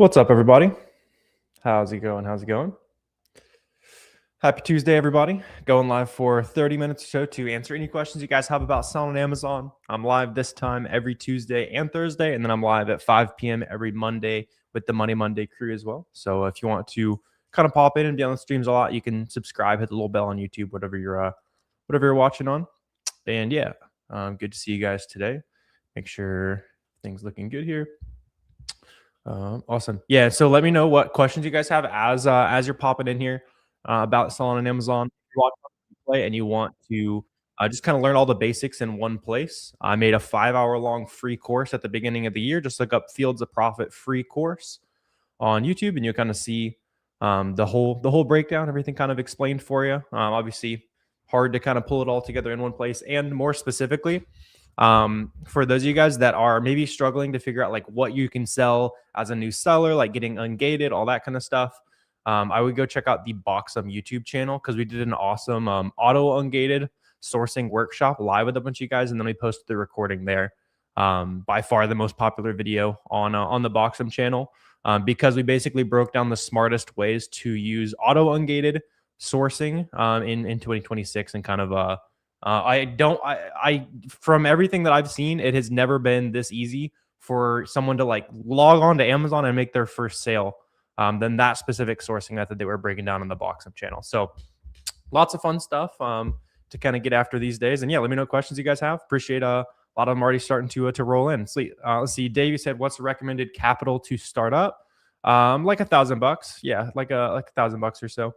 What's up, everybody? How's it going? How's it going? Happy Tuesday, everybody. Going live for 30 minutes or so to answer any questions you guys have about selling on Amazon. I'm live this time every Tuesday and Thursday, and then I'm live at 5 p.m. every Monday with the Money Monday crew as well. So if you want to kind of pop in and be on the streams a lot, you can subscribe, hit the little bell on YouTube, whatever you're watching on. And yeah, good to see you guys today. Make sure things looking good here. Awesome. Yeah. So let me know what questions you guys have as you're popping in here about selling on Amazon. If you watch play and you want to just kind of learn all the basics in one place, I made a 5-hour long free course at the beginning of the year. Just look up Fields of Profit free course on YouTube, and you'll kind of see the whole breakdown, everything kind of explained for you. Obviously, hard to kind of pull it all together in one place, and more specifically, for those of you guys that are maybe struggling to figure out like what you can sell as a new seller, like getting ungated, all that kind of stuff, I would go check out the Boxum YouTube channel because we did an awesome auto ungated sourcing workshop live with a bunch of you guys, and then we posted the recording there. By far the most popular video on the Boxum channel, because we basically broke down the smartest ways to use auto ungated sourcing in 2026, and kind of I from everything that I've seen, it has never been this easy for someone to like log on to Amazon and make their first sale than that specific sourcing method that we're breaking down on the Boxum channel. So lots of fun stuff to kind of get after these days. And yeah, let me know what questions you guys have. Appreciate a lot of them already starting to roll in. Sweet. Let's see. Davey said, "What's the recommended capital to start up?" Like $1,000. Yeah, like $1,000 or so.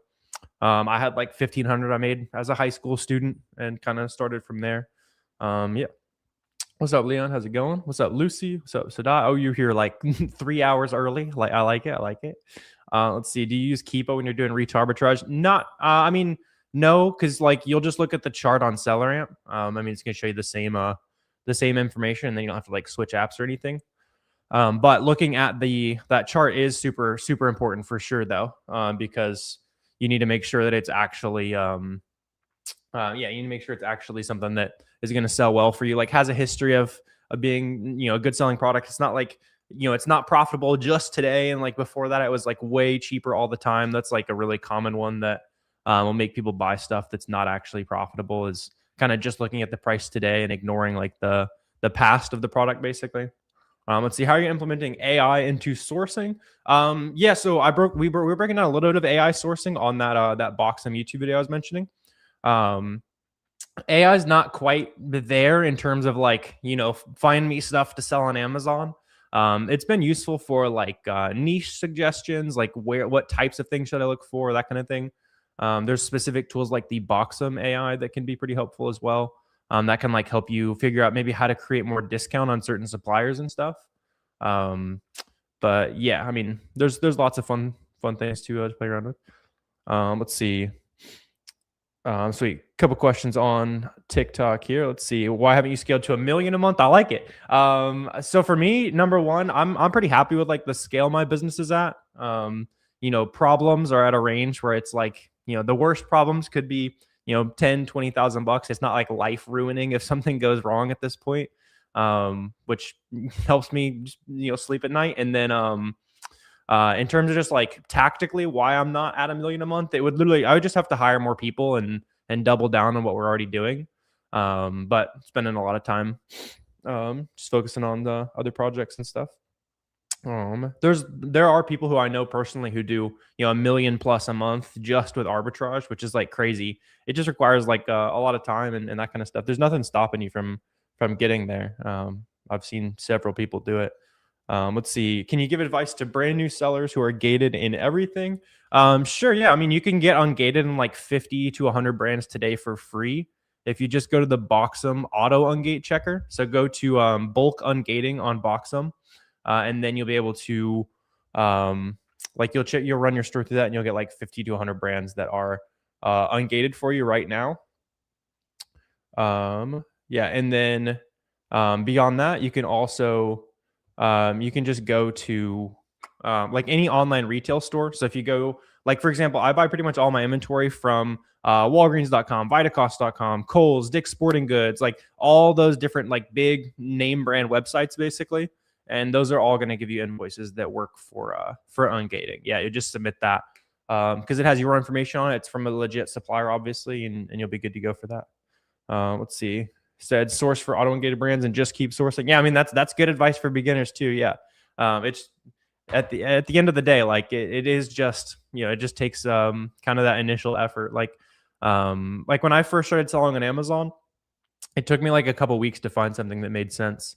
I had like 1,500 I made as a high school student and kind of started from there. Yeah. What's up, Leon? How's it going? What's up, Lucy? What's up, Sadat? Oh, you're here like 3 hours early. Like, I like it. I like it. Let's see. Do you use Keepo when you're doing reach arbitrage? Not, I mean, no, because like you'll just look at the chart on SellerAmp. I mean, it's gonna show you the same information, and then you don't have to like switch apps or anything. But looking at that chart is super, super important for sure, though, because you need to make sure that it's actually you need to make sure it's actually something that is going to sell well for you, like has a history of being, a good selling product. It's not like, it's not profitable just today, and like before that it was like way cheaper all the time. That's like a really common one that will make people buy stuff that's not actually profitable, is kind of just looking at the price today and ignoring like the past of the product, basically. Let's see, how are you implementing AI into sourcing? Yeah, so we were breaking down a little bit of AI sourcing on that Boxum YouTube video I was mentioning. AI is not quite there in terms of like, find me stuff to sell on Amazon. It's been useful for like niche suggestions, like what types of things should I look for, that kind of thing. There's specific tools like the Boxum AI that can be pretty helpful as well. That can like help you figure out maybe how to create more discount on certain suppliers and stuff. But yeah, I mean, there's lots of fun things to play around with. Let's see. Sweet. Couple questions on TikTok here. Let's see. Why haven't you scaled to 1 million a month? I like it. So for me, number one, I'm pretty happy with like the scale my business is at. Problems are at a range where it's like, the worst problems could be, 10, 20,000 bucks. It's not like life ruining if something goes wrong at this point, which helps me, sleep at night. And then, in terms of just like tactically why I'm not at 1 million a month, I would just have to hire more people and double down on what we're already doing. But spending a lot of time, just focusing on the other projects and stuff. There are people who I know personally who do, 1 million plus a month just with arbitrage, which is like crazy. It just requires like a lot of time and that kind of stuff. There's nothing stopping you from getting there. I've seen several people do it. Let's see. Can you give advice to brand new sellers who are gated in everything? Sure. Yeah. I mean, you can get ungated in like 50 to 100 brands today for free if you just go to the Boxum auto ungate checker. So go to bulk ungating on Boxum. And then you'll be able to, you'll run your store through that, and you'll get like 50 to 100 brands that are ungated for you right now. Yeah, and then beyond that, you can also you can just go to like any online retail store. So if you go, like for example, I buy pretty much all my inventory from Walgreens.com, Vitacost.com, Kohl's, Dick's Sporting Goods, like all those different like big name brand websites, basically. and those are all going to give you invoices that work for ungating. Yeah, you just submit that because it has your information on it. It's from a legit supplier, obviously, and you'll be good to go for that. Let's see. Said source for auto ungated brands and just keep sourcing. Yeah, I mean that's good advice for beginners too. Yeah, it's at the end of the day, like it is just, it just takes kind of that initial effort. Like when I first started selling on Amazon, it took me like a couple weeks to find something that made sense.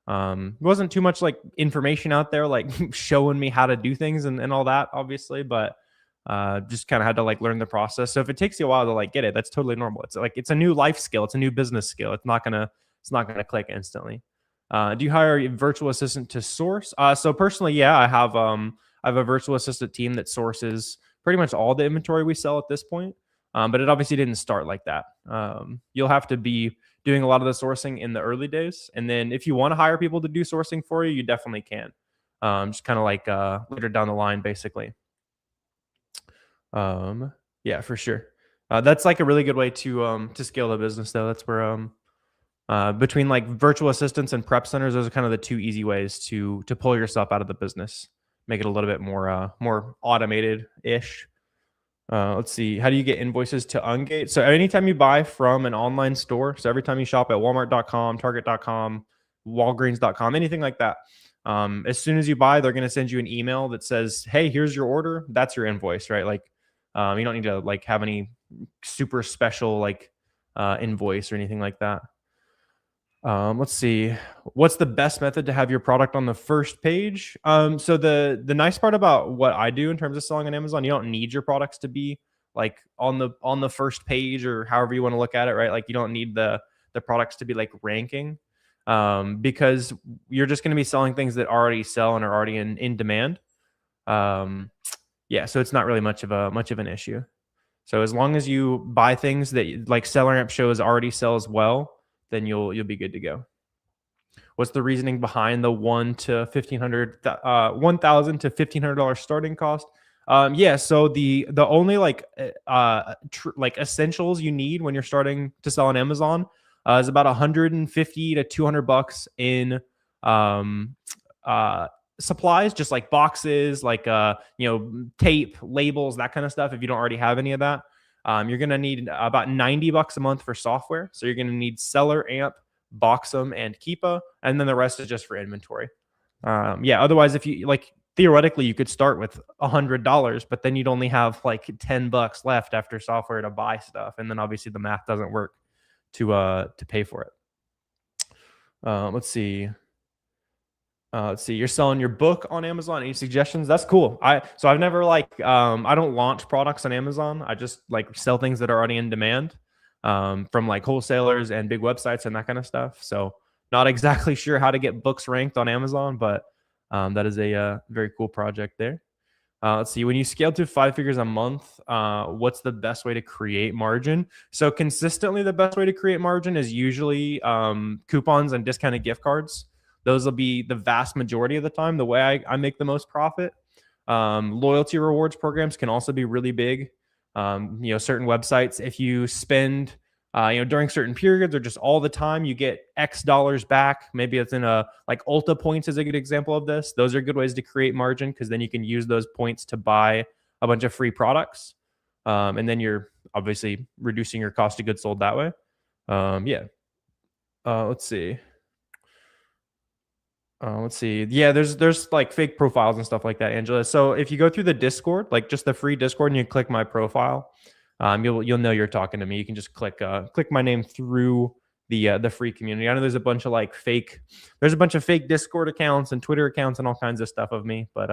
It wasn't too much like information out there, like showing me how to do things and all that, obviously, but just kind of had to like learn the process. So if it takes you a while to like get it, that's totally normal. It's like it's a new life skill, it's a new business skill. It's not gonna click instantly. Do you hire a virtual assistant to source? So personally, yeah, I have a virtual assistant team that sources pretty much all the inventory we sell at this point. But it obviously didn't start like that. You'll have to be doing a lot of the sourcing in the early days, and then if you want to hire people to do sourcing for you, you definitely can. Just kind of like later down the line, basically. Yeah, for sure. That's like a really good way to scale the business, though. That's where between like virtual assistants and prep centers, those are kind of the two easy ways to pull yourself out of the business, make it a little bit more automated ish. Let's see. How do you get invoices to Ungate? So anytime you buy from an online store, so every time you shop at Walmart.com, Target.com, Walgreens.com, anything like that, as soon as you buy, they're going to send you an email that says, "Hey, here's your order. That's your invoice," right? Like, you don't need to like have any super special like invoice or anything like that. Let's see. What's the best method to have your product on the first page? So the nice part about what I do in terms of selling on Amazon, you don't need your products to be like on the first page or however you want to look at it, right? Like you don't need the products to be like ranking, because you're just going to be selling things that already sell and are already in demand. Um, yeah, so it's not really much of an issue. So as long as you buy things that like SellerAmp shows already sells well, then you'll be good to go. What's the reasoning behind the $1,000 to $1,500 starting cost? Yeah, so the only like like essentials you need when you're starting to sell on Amazon is about 150 to 200 bucks in um, uh, supplies, just like boxes, like tape, labels, that kind of stuff. If you don't already have any of that, you're gonna need about 90 bucks a month for software. So you're gonna need SellerAmp, Boxum, and Keepa, and then the rest is just for inventory. Yeah. Otherwise, if you like, theoretically, you could start with $100, but then you'd only have like 10 bucks left after software to buy stuff, and then obviously the math doesn't work to pay for it. Let's see. Let's see. You're selling your book on Amazon. Any suggestions? That's cool. I've never like I don't launch products on Amazon. I just like sell things that are already in demand from like wholesalers and big websites and that kind of stuff. So not exactly sure how to get books ranked on Amazon, but that is a very cool project there. Let's see. When you scale to 5 figures a month, what's the best way to create margin? So consistently, the best way to create margin is usually coupons and discounted gift cards. Those will be the vast majority of the time the way I make the most profit. Loyalty rewards programs can also be really big. Certain websites, if you spend during certain periods or just all the time, you get X dollars back. Maybe it's in like Ulta points is a good example of this. Those are good ways to create margin because then you can use those points to buy a bunch of free products. And then you're obviously reducing your cost of goods sold that way. Yeah. Let's see. Yeah, there's like fake profiles and stuff like that, Angela. So if you go through the Discord, like just the free Discord, and you click my profile, you'll know you're talking to me. You can just click my name through the free community. I know there's a bunch of fake Discord accounts and Twitter accounts and all kinds of stuff of me, but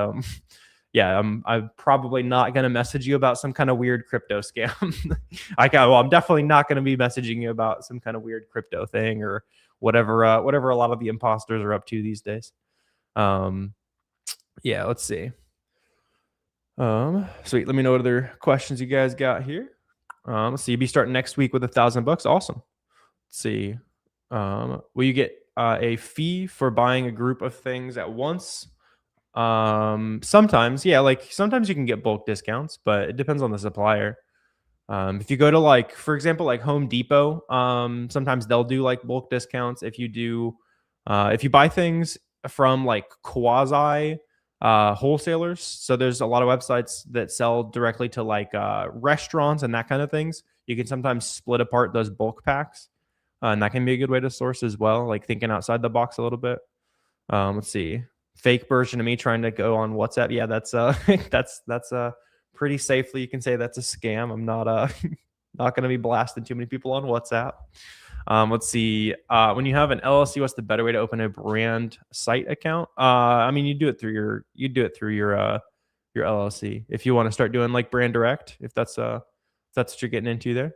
yeah, I'm probably not gonna message you about some kind of weird crypto scam. I'm definitely not gonna be messaging you about some kind of weird crypto thing or whatever a lot of the imposters are up to these days. Yeah, let's see. Sweet. Let me know what other questions you guys got here. Let's see. You'll be starting next week with $1,000. Awesome. Let's see. Will you get a fee for buying a group of things at once? Sometimes, yeah. Like sometimes you can get bulk discounts, but it depends on the supplier. If you go to for example, like Home Depot, sometimes they'll do like bulk discounts. If you buy things from like quasi wholesalers. So there's a lot of websites that sell directly to like restaurants and that kind of things. You can sometimes split apart those bulk packs, and that can be a good way to source as well, like thinking outside the box a little bit. Let's see. Fake version of me trying to go on WhatsApp. Yeah, that's that's pretty safely you can say that's a scam. I'm not not going to be blasting too many people on WhatsApp. Let's see. When you have an LLC, what's the better way to open a brand site account? I mean, you do it through your LLC. If you want to start doing like brand direct, if that's what you're getting into there.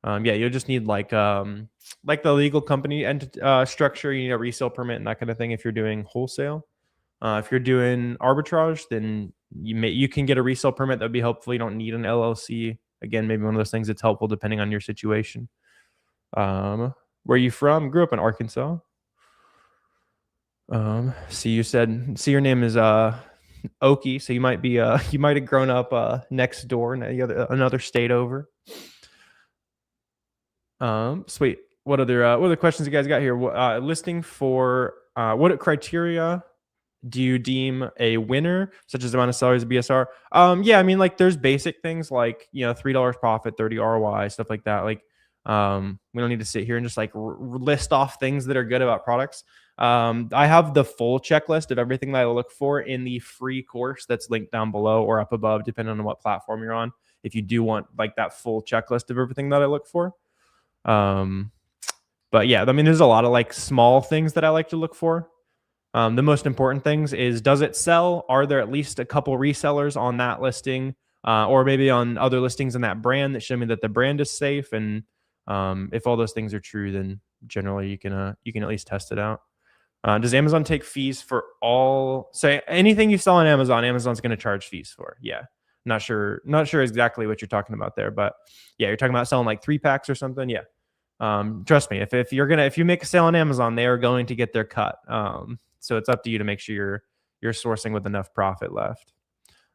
Yeah, you'll just need like the legal company and structure. You need a resale permit and that kind of thing if you're doing wholesale. If you're doing arbitrage, then you can get a resale permit. That would be helpful. You don't need an LLC. Again, maybe one of those things that's helpful depending on your situation. Where are you from? Grew up in Arkansas. See, your name is Okie, so you might be you might have grown up next door in another state over. Sweet. What other questions you guys got here? Listing for what criteria do you deem a winner, such as the amount of sellers, BSR? Yeah, I mean, like there's basic things like $3 profit, 30 ROI, stuff like that. Like we don't need to sit here and just like list off things that are good about products. I have the full checklist of everything that I look for in the free course that's linked down below or up above, depending on what platform you're on. If you do want like that full checklist of everything that I look for. But yeah, I mean, there's a lot of like small things that I like to look for. The most important things is, does it sell? Are there at least a couple resellers on that listing, or maybe on other listings in that brand that show me that the brand is safe? And if all those things are true, then generally you can at least test it out. Does Amazon take fees for all? So anything you sell on Amazon, Amazon's going to charge fees for. Yeah, not sure exactly what you're talking about there, but yeah, you're talking about selling like 3-packs or something. Yeah. Trust me, if you make a sale on Amazon, they are going to get their cut. So it's up to you to make sure you're sourcing with enough profit left.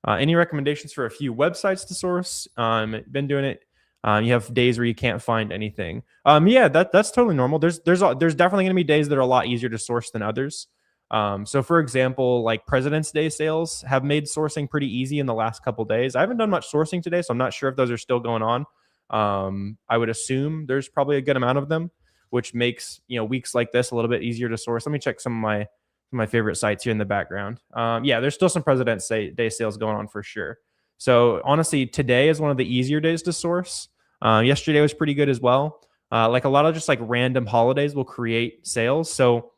Any recommendations for a few websites to source? Been doing it. You have days where you can't find anything. Yeah, that's totally normal. There's definitely going to be days that are a lot easier to source than others. So for example, like President's Day sales have made sourcing pretty easy in the last couple days. I haven't done much sourcing today, so I'm not sure if those are still going on. I would assume there's probably a good amount of them, which makes weeks like this a little bit easier to source. Let me check some of my favorite sites here in the background. Yeah, there's still some President's Day sales going on for sure. So honestly, today is one of the easier days to source. Yesterday was pretty good as well. Like a lot of just like random holidays will create sales. So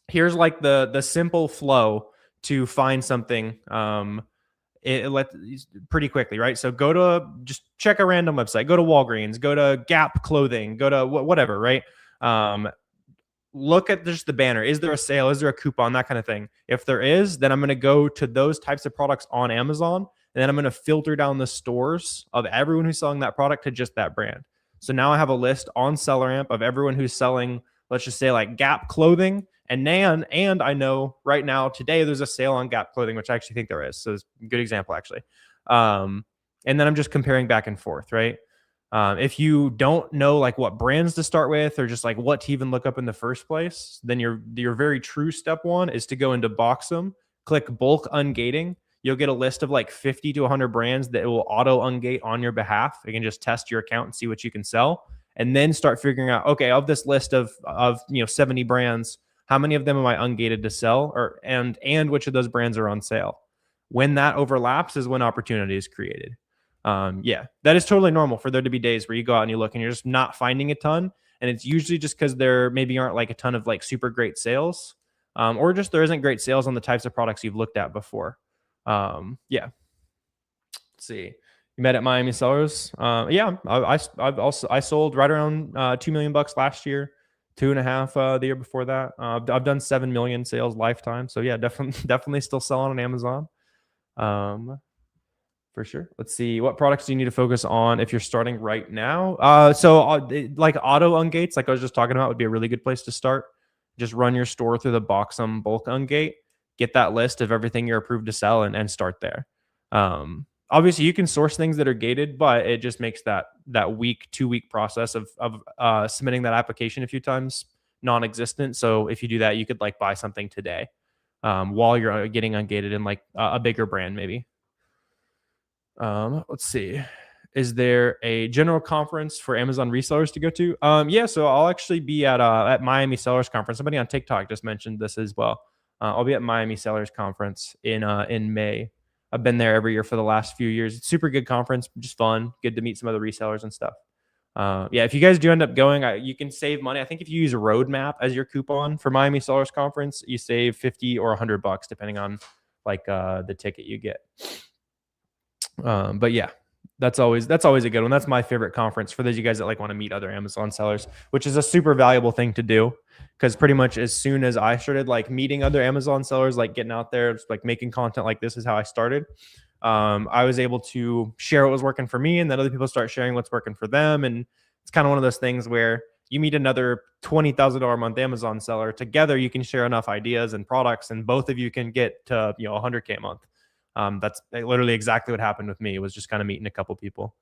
here's like the simple flow to find something pretty quickly, right? So just check a random website, go to Walgreens, go to Gap Clothing, go to whatever, right? Look at just the banner. Is there a sale? Is there a coupon? That kind of thing. If there is, then I'm going to go to those types of products on Amazon, and then I'm going to filter down the stores of everyone who's selling that product to just that brand. So now I have a list on SellerAmp of everyone who's selling, let's just say like Gap Clothing. And I know right now today there's a sale on Gap Clothing, which I actually think there is. So it's a good example actually. And then I'm just comparing back and forth, right? If you don't know like what brands to start with or just like what to even look up in the first place, then your very true step one is to go into Boxem, click bulk ungating. You'll get a list of like 50 to 100 brands that will auto ungate on your behalf. You can just test your account and see what you can sell, and then start figuring out, okay, of this list of 70 brands, how many of them am I ungated to sell, and which of those brands are on sale? When that overlaps is when opportunity is created. Yeah, that is totally normal for there to be days where you go out and you look and you're just not finding a ton. And it's usually just because there maybe aren't like a ton of like super great sales, or just there isn't great sales on the types of products you've looked at before. Yeah. Let's see. You met at Miami Sellers. Yeah, I sold right around $2 million last year, 2.5 the year before that. I've done 7 million sales lifetime. So yeah, definitely still selling on Amazon. For sure. Let's see. What products do you need to focus on if you're starting right now? Like auto ungates, like I was just talking about, would be a really good place to start. Just run your store through the Boxem bulk ungate, get that list of everything you're approved to sell, and start there. Obviously, you can source things that are gated, but it just makes that 2-week process of submitting that application a few times non-existent. So if you do that, you could like buy something today. while you're getting ungated in like a bigger brand, maybe. Let's see. Is there a general conference for Amazon resellers to go to? Yeah, so I'll actually be at Miami Sellers Conference. Somebody on TikTok just mentioned this as well. I'll be at Miami Sellers Conference in May. I've been there every year for the last few years. It's super good conference, just fun. Good to meet some other resellers and stuff. Yeah, if you guys do end up going, you can save money. I think if you use Roadmap as your coupon for Miami Sellers Conference, you save 50 or $100 depending on like the ticket you get. But yeah, that's always a good one. That's my favorite conference for those of you guys that like want to meet other Amazon sellers, which is a super valuable thing to do because pretty much as soon as I started like meeting other Amazon sellers, like getting out there, just like making content like this is how I started. I was able to share what was working for me, and then other people start sharing what's working for them. And it's kind of one of those things where you meet another $20,000 a month Amazon seller. Together, you can share enough ideas and products, and both of you can get to 100K a month. That's literally exactly what happened with me. It was just kind of meeting a couple people,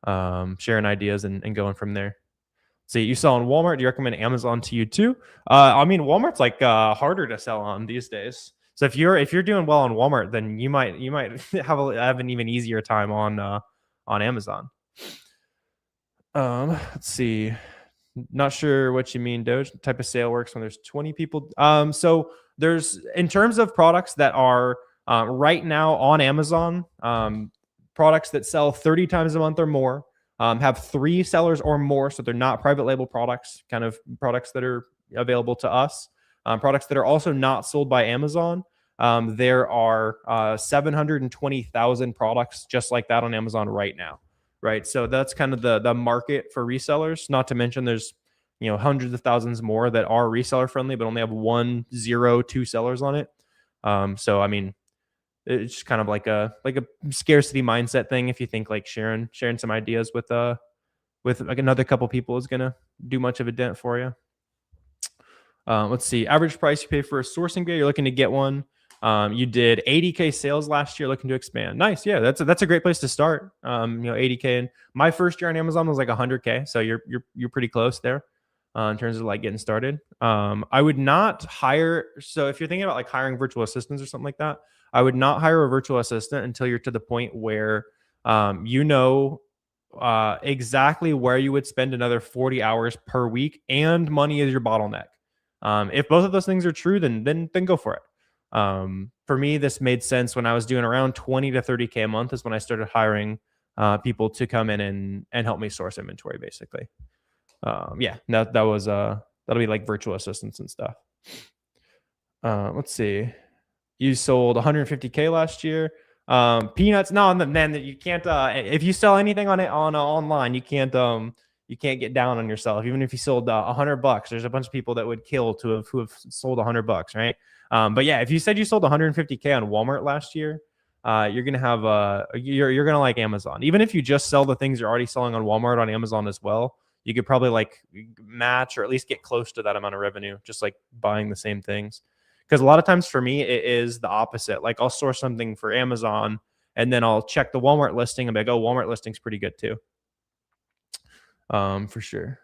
sharing ideas and going from there. So you sell on Walmart. Do you recommend Amazon to you too? I mean, Walmart's like harder to sell on these days. So if you're doing well on Walmart, then you might have an even easier time on Amazon. Let's see. Not sure what you mean, Doge. Type of sale works when there's 20 people. So there's in terms of products that are right now on Amazon, products that sell 30 times a month or more, have 3 sellers or more. So they're not private label products, kind of products that are available to us. Products that are also not sold by Amazon. There are 720,000 products just like that on Amazon right now. Right. So that's kind of the market for resellers, not to mention there's, hundreds of thousands more that are reseller friendly, but only have 1, 0, 2 sellers on it. So, I mean, it's just kind of like a scarcity mindset thing. If you think like sharing some ideas with like another couple people is going to do much of a dent for you. Let's see. Average price you pay for a sourcing video. You're looking to get one. You did 80K sales last year, looking to expand. Nice. Yeah, that's a great place to start. 80K. And my first year on Amazon was like 100K. So you're pretty close there in terms of like getting started. I would not hire. So if you're thinking about like hiring virtual assistants or something like that, I would not hire a virtual assistant until you're to the point where exactly where you would spend another 40 hours per week and money is your bottleneck. If both of those things are true, then go for it. For me, this made sense when I was doing around 20 to 30K a month is when I started hiring people to come in and help me source inventory, basically. Yeah, that'll be like virtual assistants and stuff. Let's see. You sold 150K last year. Peanuts. No, man, you can't. If you sell anything on online, you can't get down on yourself. Even if you sold $100, there's a bunch of people that would kill who have sold $100, right? But yeah, if you said you sold 150K on Walmart last year, you're gonna have you're gonna like Amazon. Even if you just sell the things you're already selling on Walmart on Amazon as well, you could probably like match or at least get close to that amount of revenue, just like buying the same things. Because a lot of times for me, it is the opposite. Like I'll source something for Amazon and then I'll check the Walmart listing and be like, oh, Walmart listing's pretty good too. For sure.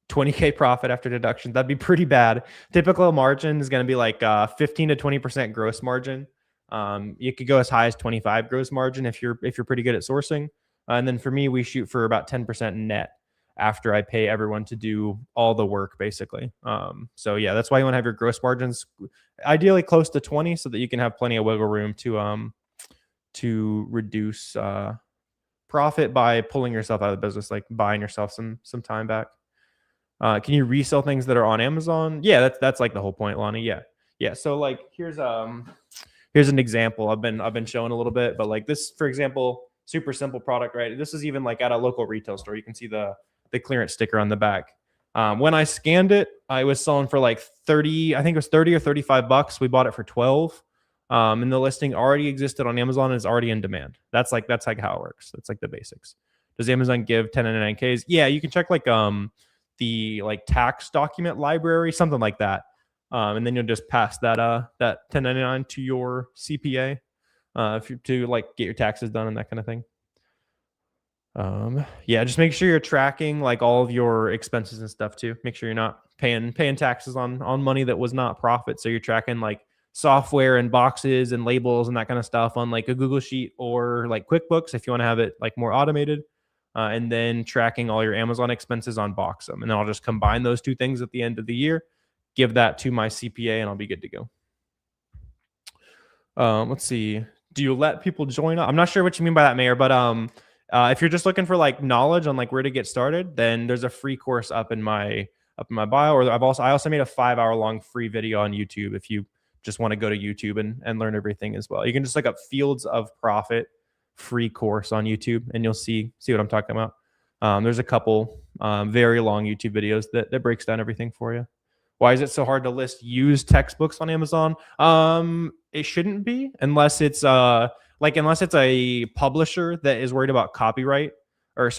20K profit after deduction. That'd be pretty bad. Typical margin is going to be like 15 to 20% gross margin. You could go as high as 25 gross margin if you're pretty good at sourcing. And then for me, we shoot for about 10% net after I pay everyone to do all the work, basically. So yeah, that's why you want to have your gross margins ideally close to 20 so that you can have plenty of wiggle room to reduce profit by pulling yourself out of the business, like buying yourself some time back. Can you resell things that are on Amazon? Yeah, that's like the whole point, Lonnie. Yeah. So like here's an example I've been showing a little bit, but like this, for example, super simple product, right? This is even like at a local retail store. You can see the clearance sticker on the back. When I scanned it, I was selling for like 30, I think it was 30 or $35. We bought it for 12. And the listing already existed on Amazon and is already in demand. That's like how it works. That's like the basics. Does Amazon give 1099Ks? Yeah, you can check like the like tax document library, something like that. And then you'll just pass that 1099 to your CPA to like get your taxes done and that kind of thing. Yeah, just make sure you're tracking like all of your expenses and stuff too. Make sure you're not paying taxes on money that was not profit. So you're tracking like software and boxes and labels and that kind of stuff on like a Google Sheet or like QuickBooks if you want to have it like more automated. And then tracking all your Amazon expenses on Boxum. And then I'll just combine those two things at the end of the year, give that to my CPA, and I'll be good to go. Let's see. Do you let people join? I'm not sure what you mean by that, Mayor, but if you're just looking for like knowledge on like where to get started, then there's a free course up in my bio. Or I also made a 5-hour long free video on YouTube if you just want to go to YouTube and learn everything as well. You can just look up Fields of Profit free course on YouTube, and you'll see what I'm talking about. There's a couple very long YouTube videos that breaks down everything for you. Why is it so hard to list used textbooks on Amazon? It shouldn't be unless it's a publisher that is worried about copyright or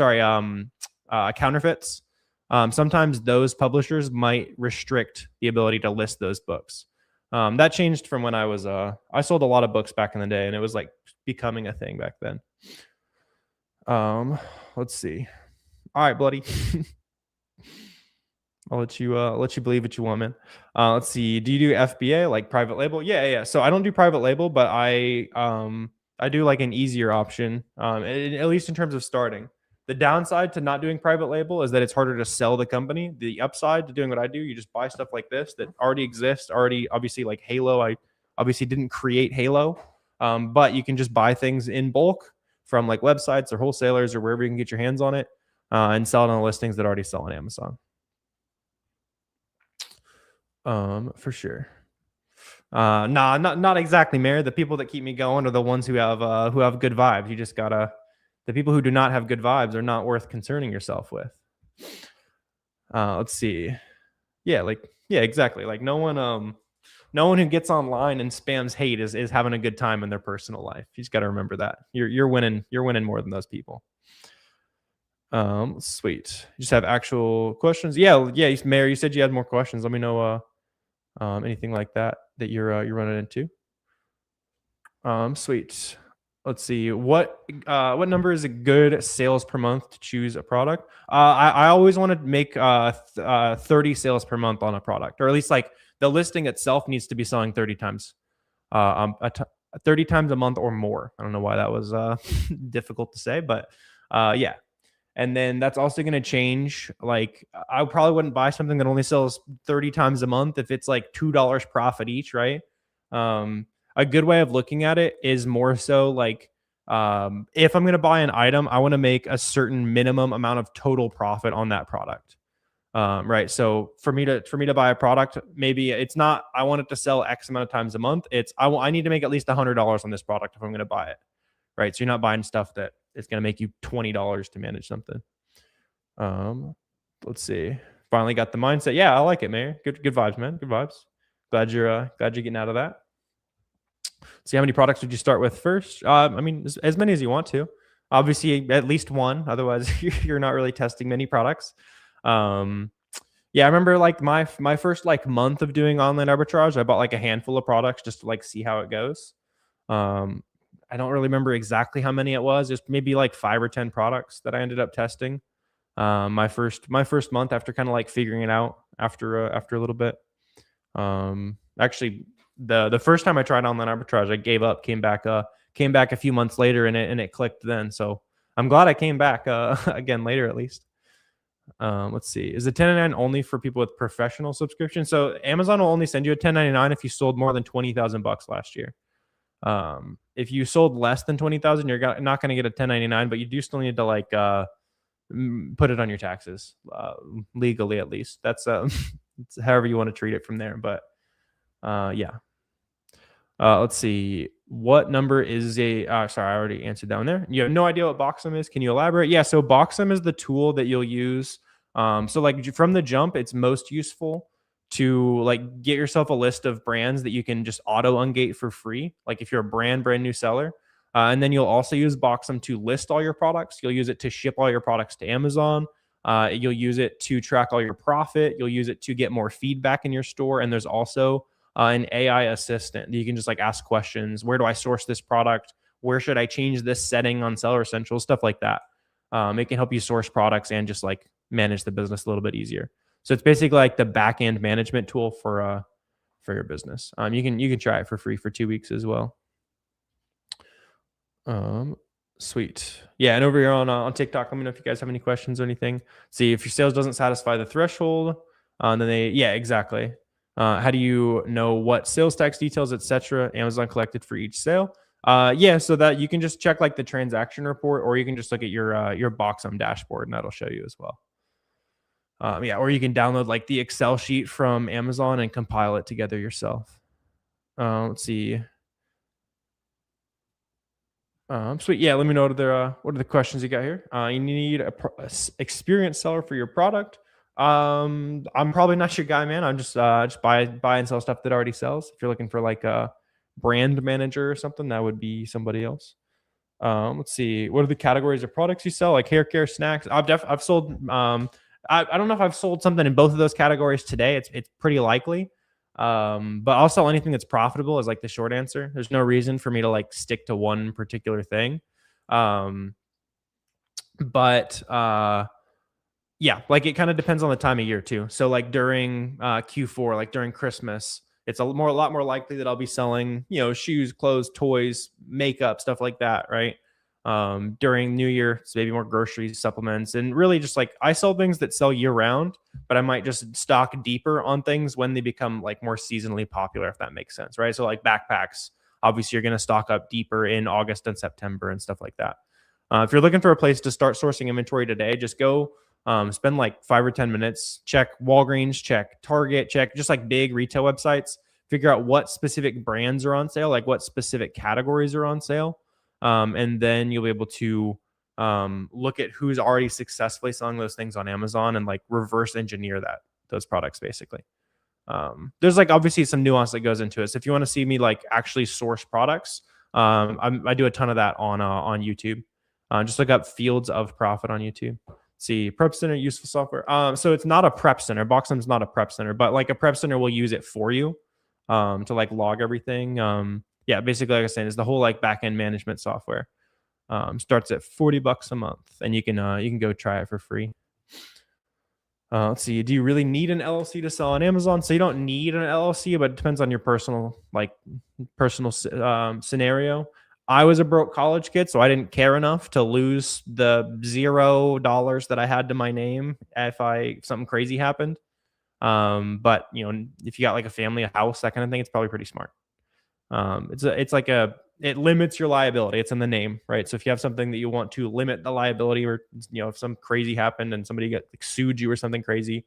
counterfeits. Sometimes those publishers might restrict the ability to list those books. That changed from when I sold a lot of books back in the day, and it was like becoming a thing back then. Let's see. All right, bloody. I'll let you believe what you want, man. Let's see. Do you do FBA, like private label? Yeah. So I don't do private label, but I do like an easier option, at least in terms of starting. The downside to not doing private label is that it's harder to sell the company. The upside to doing what I do, you just buy stuff like this that already exists, obviously like Halo. I obviously didn't create Halo, but you can just buy things in bulk from like websites or wholesalers or wherever you can get your hands on it, and sell it on listings that already sell on Amazon. For sure. Nah, not exactly, Mayor. The people that keep me going are the ones who have good vibes. You just gotta. The people who do not have good vibes are not worth concerning yourself with. Let's see. Yeah, exactly. Like no one who gets online and spams hate is having a good time in their personal life. You just got to remember that. You're winning more than those people. Sweet. You just have actual questions? Yeah, Mayor, you said you had more questions. Let me know anything like that you're running into. Sweet. Let's see. What number is a good sales per month to choose a product? I always want to make 30 sales per month on a product, or at least like the listing itself needs to be selling 30 times, 30 times a month or more. I don't know why that was difficult to say, but yeah. And then that's also going to change. Like I probably wouldn't buy something that only sells 30 times a month if it's like $2 profit each, right? A good way of looking at it is more so like if I'm going to buy an item, I want to make a certain minimum amount of total profit on that product. Right. So for me to buy a product, maybe it's not, I want it to sell X amount of times a month. It's, I need to make at least $100 on this product if I'm going to buy it. Right. So you're not buying stuff that is going to make you $20 to manage something. Let's see. Finally got the mindset. Yeah, I like it, Mayor. Good vibes, man. Good vibes. Glad you're getting out of that. See, how many products would you start with first? I mean, as many as you want to. Obviously, at least one. Otherwise, you're not really testing many products. Yeah, I remember like my first like month of doing online arbitrage, I bought like a handful of products just to like see how it goes. I don't really remember exactly how many it was. Just maybe like 5 or 10 products that I ended up testing. My first month after kind of like figuring it out after a little bit. Actually, the first time I tried online arbitrage, I gave up. Came back a few months later, and it clicked then. So I'm glad I came back again later at least. Let's see. Is the 1099 only for people with professional subscription? So Amazon will only send you a 1099 if you sold more than $20,000 last year. If you sold less than 20,000, you're not going to get a 1099, but you do still need to like put it on your taxes legally at least. That's it's however you want to treat it from there. But yeah. Let's see. What number is a? Sorry, I already answered that one there. You have no idea what Boxum is. Can you elaborate? Yeah. So Boxum is the tool that you'll use. So like from the jump, it's most useful to like get yourself a list of brands that you can just auto ungate for free. Like if you're a brand new seller, and then you'll also use Boxum to list all your products. You'll use it to ship all your products to Amazon. You'll use it to track all your profit. You'll use it to get more feedback in your store. And there's also an AI assistant that you can just like ask questions. Where do I source this product? Where should I change this setting on Seller Essentials? Stuff like that. It can help you source products and just like manage the business a little bit easier. So it's basically like the back end management tool for for your business. You can try it for free for 2 weeks as well. Um, Sweet. Yeah, and over here on TikTok, let me know if you guys have any questions or anything. See if your sales doesn't satisfy the threshold. Then yeah, exactly. How do you know what sales tax details, etc. Amazon collected for each sale? Yeah, so that you can just check like the transaction report, or you can just look at your Boxum dashboard, and that'll show you as well. Yeah, or you can download like the Excel sheet from Amazon and compile it together yourself. Let's see. Sweet. Yeah, let me know what are the questions you got here. You need a experienced seller for your product. I'm probably not your guy, man. I'm just buy and sell stuff that already sells. If you're looking for like a brand manager or something, that would be somebody else. Let's see. What are the categories of products you sell? Like hair care, snacks. I've sold. I don't know if I've sold something in both of those categories today. It's pretty likely. But I'll sell anything that's profitable is like the short answer. There's no reason for me to like stick to one particular thing. Um, but yeah, like it kind of depends on the time of year too. So like during Q4, like during Christmas, it's a lot more likely that I'll be selling, shoes, clothes, toys, makeup, stuff like that, right? During New Year, it's maybe more groceries, supplements, and really just like I sell things that sell year round, but I might just stock deeper on things when they become like more seasonally popular, if that makes sense, right? So like backpacks, obviously you're going to stock up deeper in August and September and stuff like that. If you're looking for a place to start sourcing inventory today, just go spend like 5 or 10 minutes, check Walgreens, check Target, check just like big retail websites, figure out what specific brands are on sale, like what specific categories are on sale. And then you'll be able to look at who's already successfully selling those things on Amazon and like reverse engineer those products basically. There's like obviously some nuance that goes into it. So if you want to see me like actually source products, I do a ton of that on YouTube. Just look up Fields of Profit on YouTube. See, Prep Center, useful software. So it's not a prep center. Boxum's not a prep center, but like a prep center will use it for you to like log everything. Yeah, basically, like I was saying, is the whole like back-end management software. Starts at $40 a month, and you can go try it for free. Let's see. Do you really need an LLC to sell on Amazon? So you don't need an LLC, but it depends on your personal scenario. I was a broke college kid, so I didn't care enough to lose the $0 that I had to my name if something crazy happened. But if you got like a family, a house, that kind of thing, it's probably pretty smart. It limits your liability. It's in the name, right? So if you have something that you want to limit the liability, or if some crazy happened and somebody sued you or something crazy,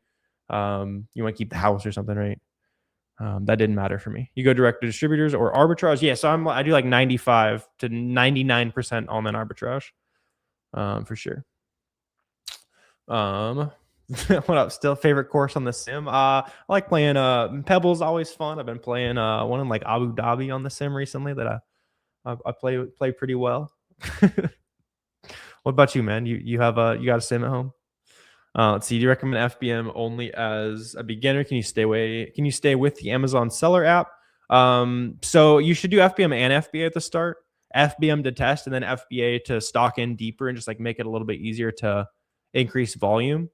you want to keep the house or something, right? That didn't matter for me. You go direct to distributors or arbitrage. Yeah, so I do like 95 to 99% on an arbitrage, for sure. What up? Still favorite course on the sim? I like playing Pebble's always fun. I've been playing one in like Abu Dhabi on the sim recently that I play pretty well. What about you, man? You got a sim at home? Let's see. Do you recommend FBM only as a beginner? Can you stay with the Amazon Seller app? So you should do FBM and FBA at the start. FBM to test, and then FBA to stock in deeper and just like make it a little bit easier to increase volume.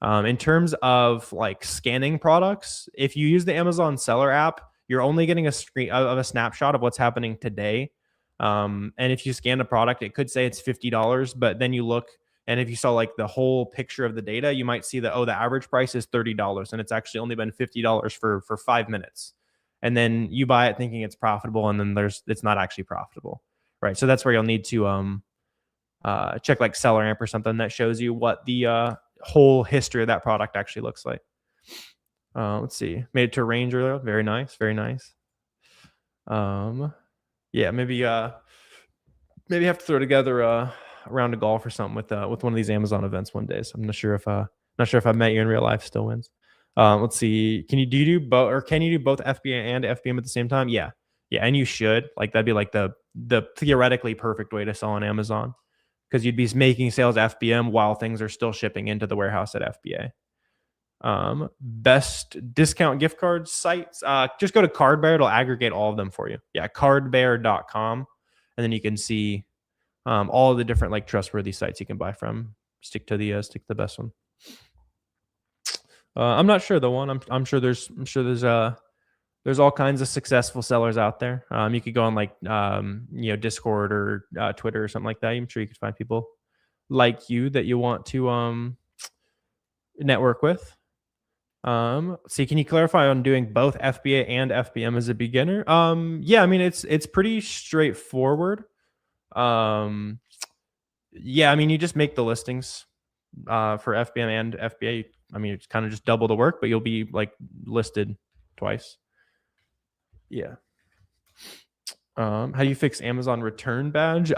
In terms of like scanning products, if you use the Amazon Seller app, you're only getting a screen of a snapshot of what's happening today. And if you scan a product, it could say it's $50, but then you look, and if you saw like the whole picture of the data, you might see that, the average price is $30, and it's actually only been $50 for 5 minutes. And then you buy it thinking it's profitable, and then it's not actually profitable, right? So that's where you'll need to check like SellerAmp or something that shows you what the whole history of that product actually looks like. Let's see. Made it to a range earlier. Very nice. Very nice. Yeah, maybe have to throw together a round of golf or something with one of these Amazon events one day. So I'm not sure if I've met you in real life still wins. Let's see. Can you do both, or can you do both FBA and FBM at the same time? Yeah. And you should. Like that'd be like the theoretically perfect way to sell on Amazon, because you'd be making sales FBM while things are still shipping into the warehouse at FBA. Best discount gift card sites. Just go to Cardbear. It'll aggregate all of them for you. Yeah, cardbear.com. And then you can see all of the different like trustworthy sites you can buy from. Stick to the best one. I'm not sure the one. I'm sure there's There's all kinds of successful sellers out there. You could go on like Discord or Twitter or something like that. I'm sure you could find people like you that you want to network with. See, can you clarify on doing both FBA and FBM as a beginner? Yeah, I mean it's pretty straightforward. Yeah, I mean you just make the listings for FBM and FBA. I mean it's kind of just double the work, but you'll be like listed twice. Yeah. How do you fix Amazon return badge?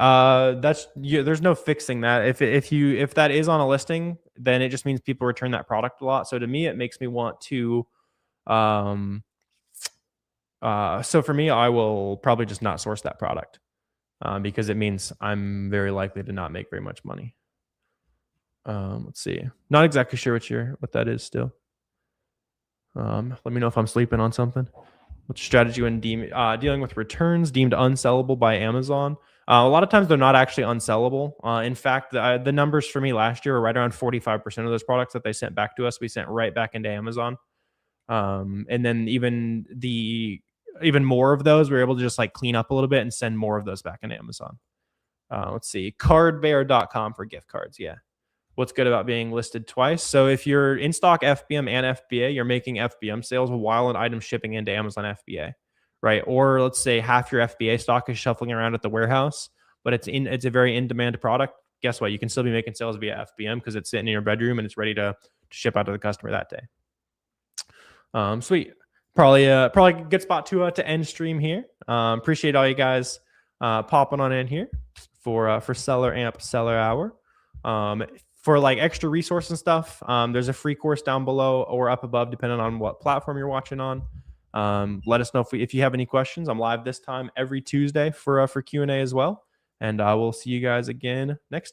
There's no fixing that. If that is on a listing, then it just means people return that product a lot. So to me, it makes me want to. So for me, I will probably just not source that product because it means I'm very likely to not make very much money. Let's see. Not exactly sure what that is still. Let me know if I'm sleeping on something. What's your strategy when dealing with returns deemed unsellable by Amazon? A lot of times they're not actually unsellable. In fact, the numbers for me last year were right around 45% of those products that they sent back to us, we sent right back into Amazon. And then even more of those, we were able to just like clean up a little bit and send more of those back into Amazon. Let's see, cardbear.com for gift cards. Yeah. What's good about being listed twice? So if you're in stock FBM and FBA, you're making FBM sales while an item's shipping into Amazon FBA, right? Or let's say half your FBA stock is shuffling around at the warehouse, but it's a very in-demand product. Guess what? You can still be making sales via FBM because it's sitting in your bedroom and it's ready to ship out to the customer that day. Sweet. Probably a good spot to end stream here. Appreciate all you guys popping on in here for SellerAmp Seller Hour. For like extra resource and stuff, there's a free course down below or up above, depending on what platform you're watching on. Let us know if you have any questions. I'm live this time every Tuesday for Q&A as well. And we'll see you guys again next time.